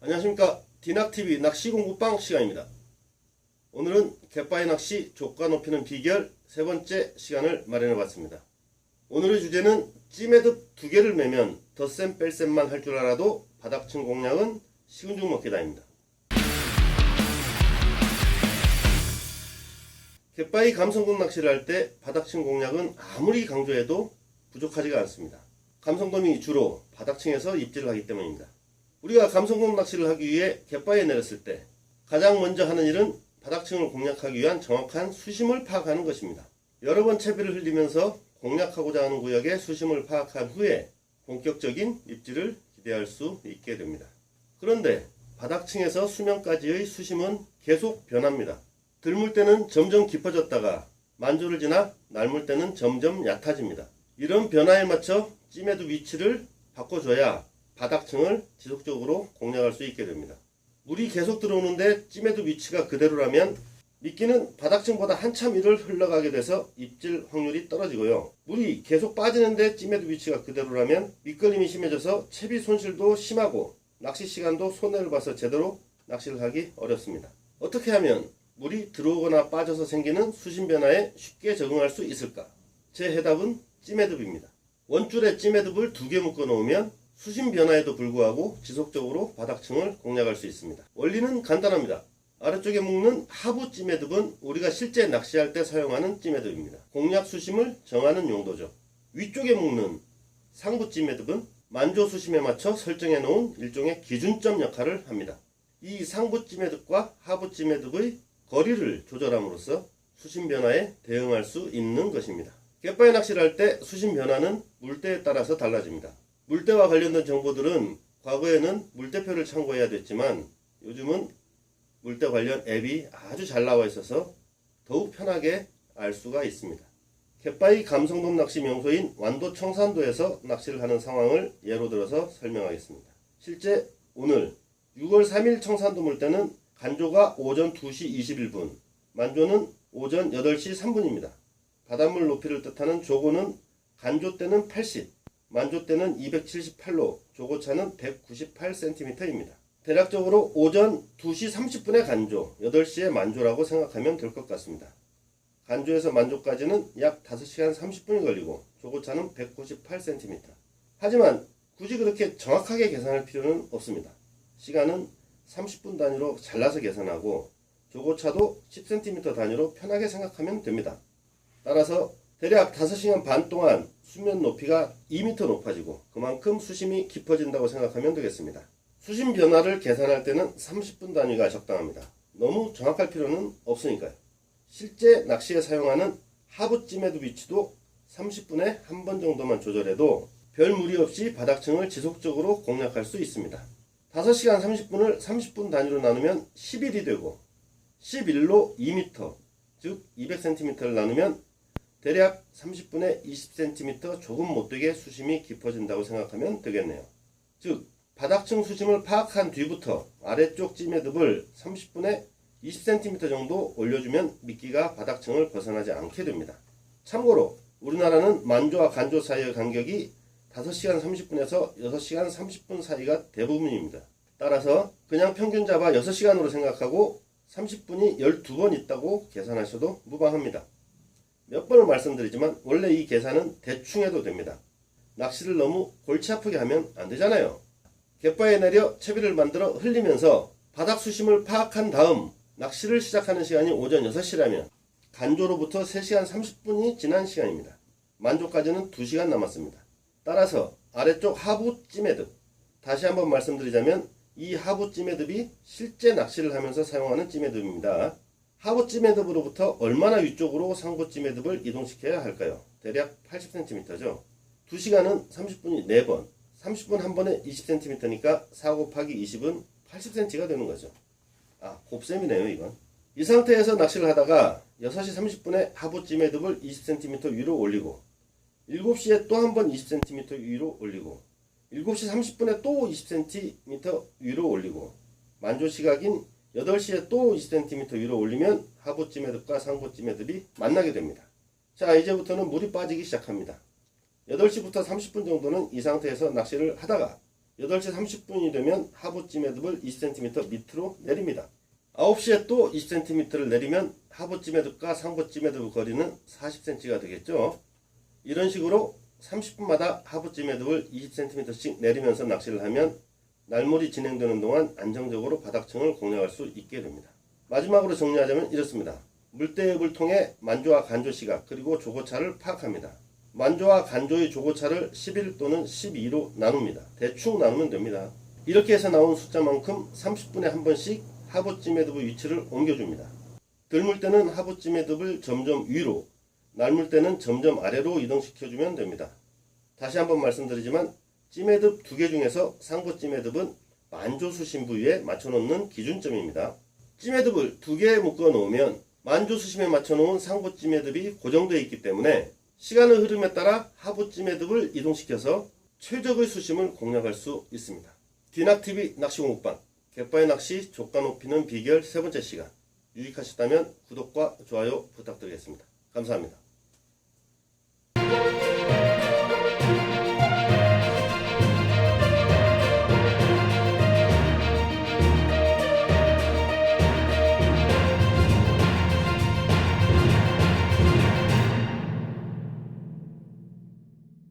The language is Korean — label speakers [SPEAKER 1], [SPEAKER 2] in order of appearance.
[SPEAKER 1] 안녕하십니까. 디낙TV 낚시 공부방 시간입니다. 오늘은 갯바위 낚시 조가 높이는 비결 세 번째 시간을 마련해 봤습니다. 오늘의 주제는 찌매듭 2개를 매면 덧셈 뺄셈만 할 줄 알아도 바닥층 공략은 식은 죽 먹기다입니다. 갯바위 감성돔 낚시를 할 때 바닥층 공략은 아무리 강조해도 부족하지가 않습니다. 감성돔이 주로 바닥층에서 입질을 하기 때문입니다. 우리가 감성돔 낚시를 하기 위해 갯바위에 내렸을 때 가장 먼저 하는 일은 바닥층을 공략하기 위한 정확한 수심을 파악하는 것입니다. 여러 번 채비를 흘리면서 공략하고자 하는 구역의 수심을 파악한 후에 본격적인 입질을 기대할 수 있게 됩니다. 그런데 바닥층에서 수면까지의 수심은 계속 변합니다. 들물 때는 점점 깊어졌다가 만조를 지나 날물 때는 점점 얕아집니다. 이런 변화에 맞춰 찌매듭 위치를 바꿔줘야 바닥층을 지속적으로 공략할 수 있게 됩니다. 물이 계속 들어오는데 찌매듭 위치가 그대로라면 미끼는 바닥층보다 한참 위를 흘러가게 돼서 입질 확률이 떨어지고요. 물이 계속 빠지는데 찌매듭 위치가 그대로라면 미끌림이 심해져서 채비 손실도 심하고 낚시 시간도 손해를 봐서 제대로 낚시를 하기 어렵습니다. 어떻게 하면 물이 들어오거나 빠져서 생기는 수심 변화에 쉽게 적응할 수 있을까? 제 해답은 찌매듭입니다. 원줄에 찌매듭을 2개 묶어 놓으면 수심 변화에도 불구하고 지속적으로 바닥층을 공략할 수 있습니다. 원리는 간단합니다. 아래쪽에 묶는 하부 찌매듭은 우리가 실제 낚시할 때 사용하는 찌매듭입니다. 공략 수심을 정하는 용도죠. 위쪽에 묶는 상부 찌매듭은 만조 수심에 맞춰 설정해 놓은 일종의 기준점 역할을 합니다. 이 상부 찌매듭과 하부 찌매듭의 거리를 조절함으로써 수심 변화에 대응할 수 있는 것입니다. 갯바위 낚시를 할 때 수심 변화는 물때에 따라서 달라집니다. 물때와 관련된 정보들은 과거에는 물때표를 참고해야 됐지만 요즘은 물때 관련 앱이 아주 잘 나와 있어서 더욱 편하게 알 수가 있습니다. 갯바위 감성돔 낚시 명소인 완도 청산도에서 낚시를 하는 상황을 예로 들어서 설명하겠습니다. 실제 오늘 6월 3일 청산도 물때는 간조가 오전 2시 21분, 만조는 오전 8시 3분입니다. 바닷물 높이를 뜻하는 조고는 간조 때는 80, 만조 때는 278로 조고차는 198cm입니다. 대략적으로 오전 2시 30분에 간조, 8시에 만조라고 생각하면 될 것 같습니다. 간조에서 만조까지는 약 5시간 30분이 걸리고 조고차는 198cm. 하지만 굳이 그렇게 정확하게 계산할 필요는 없습니다. 시간은 30분 단위로 잘라서 계산하고 조고차도 10cm 단위로 편하게 생각하면 됩니다. 따라서 대략 5시간 반 동안 수면 높이가 2m 높아지고 그만큼 수심이 깊어진다고 생각하면 되겠습니다. 수심 변화를 계산할 때는 30분 단위가 적당합니다. 너무 정확할 필요는 없으니까요. 실제 낚시에 사용하는 하부 찌매듭 위치도 30분에 한 번 정도만 조절해도 별 무리 없이 바닥층을 지속적으로 공략할 수 있습니다. 5시간 30분을 30분 단위로 나누면 11이 되고 11로 2m, 즉 200cm를 나누면 대략 30분에 20cm 조금 못되게 수심이 깊어진다고 생각하면 되겠네요. 즉 바닥층 수심을 파악한 뒤부터 아래쪽 찌매듭을 30분에 20cm 정도 올려주면 미끼가 바닥층을 벗어나지 않게 됩니다. 참고로 우리나라는 만조와 간조 사이의 간격이 5시간 30분에서 6시간 30분 사이가 대부분입니다. 따라서 그냥 평균 잡아 6시간으로 생각하고 30분이 12번 있다고 계산하셔도 무방합니다. 몇 번을 말씀드리지만 원래 이 계산은 대충 해도 됩니다. 낚시를 너무 골치 아프게 하면 안 되잖아요. 갯바위에 내려 채비를 만들어 흘리면서 바닥 수심을 파악한 다음 낚시를 시작하는 시간이 오전 6시라면 간조로부터 3시간 30분이 지난 시간입니다. 만조까지는 2시간 남았습니다. 따라서 아래쪽 하부 찌매듭, 다시 한번 말씀드리자면 이 하부 찌매듭이 실제 낚시를 하면서 사용하는 찌매듭입니다. 하부 찌매듭으로부터 얼마나 위쪽으로 상부 찌매듭을 이동시켜야 할까요? 대략 80cm죠. 2시간은 30분이 4번, 30분 한 번에 20cm니까 4 곱하기 20은 80cm가 되는 거죠. 곱셈이네요 이건. 이 상태에서 낚시를 하다가 6시 30분에 하부 찌매듭을 20cm 위로 올리고 7시에 또 한 번 20cm 위로 올리고 7시 30분에 또 20cm 위로 올리고 만조 시각인 8시에 또 20cm 위로 올리면 하부 찌매듭과 상부 찌매듭이 만나게 됩니다. 자, 이제부터는 물이 빠지기 시작합니다. 8시부터 30분 정도는 이 상태에서 낚시를 하다가 8시 30분이 되면 하부 찌매듭을 20cm 밑으로 내립니다. 9시에 또 20cm를 내리면 하부 찌매듭과 상부 찌매듭의 거리는 40cm가 되겠죠. 이런 식으로 30분마다 하부 찌매듭을 20cm씩 내리면서 낚시를 하면 날몰이 진행되는 동안 안정적으로 바닥층을 공략할 수 있게 됩니다. 마지막으로 정리하자면 이렇습니다. 물대읍을 통해 만조와 간조 시각 그리고 조고차를 파악합니다. 만조와 간조의 조고차를 11 또는 12로 나눕니다. 대충 나누면 됩니다. 이렇게 해서 나온 숫자만큼 30분에 한 번씩 하부 찌매듭의 위치를 옮겨줍니다. 들물 때는 하부 찌매듭을 점점 위로, 날물 때는 점점 아래로 이동시켜주면 됩니다. 다시 한번 말씀드리지만 찌매듭 2개 중에서 상부 찌매듭은 만조 수심 부위에 맞춰놓는 기준점입니다. 찌매듭을 2개 묶어 놓으면 만조 수심에 맞춰놓은 상부 찌매듭이 고정되어 있기 때문에 시간의 흐름에 따라 하부 찌매듭을 이동시켜서 최적의 수심을 공략할 수 있습니다. 디낙TV 낚시 공부방 갯바위 낚시 조가 높이는 비결 3번째 시간 유익하셨다면 구독과 좋아요 부탁드리겠습니다. 감사합니다.